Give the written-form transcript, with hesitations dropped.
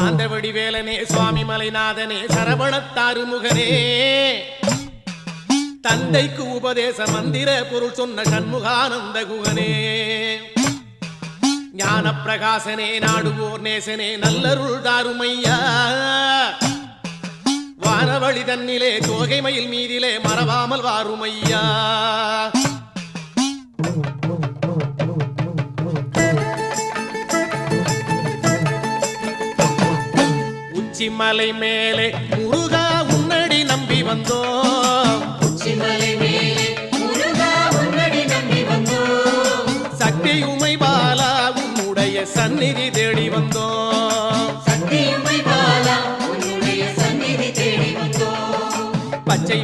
சாந்தவடி வேலனே சுவாமி மலைநாதனே சரவணத்தாறு முகனே தந்தைக்கு உபதேச மந்திர பொருள் சொன்ன சண்முகானந்த குகனே ஞான பிரகாசனே நாடுவோர் நேசனே நல்லருள் தாருமையா வானவழி தன்னிலே தோகை மயில் மீதிலே மறவாமல் வாருமையா உச்சிமலை மேலே முருகா உன்னடி நம்பி வந்தோம் சக்தி உமை பாலா உன்னுடைய சந்நிதி தேடி வந்தோம் பச்சை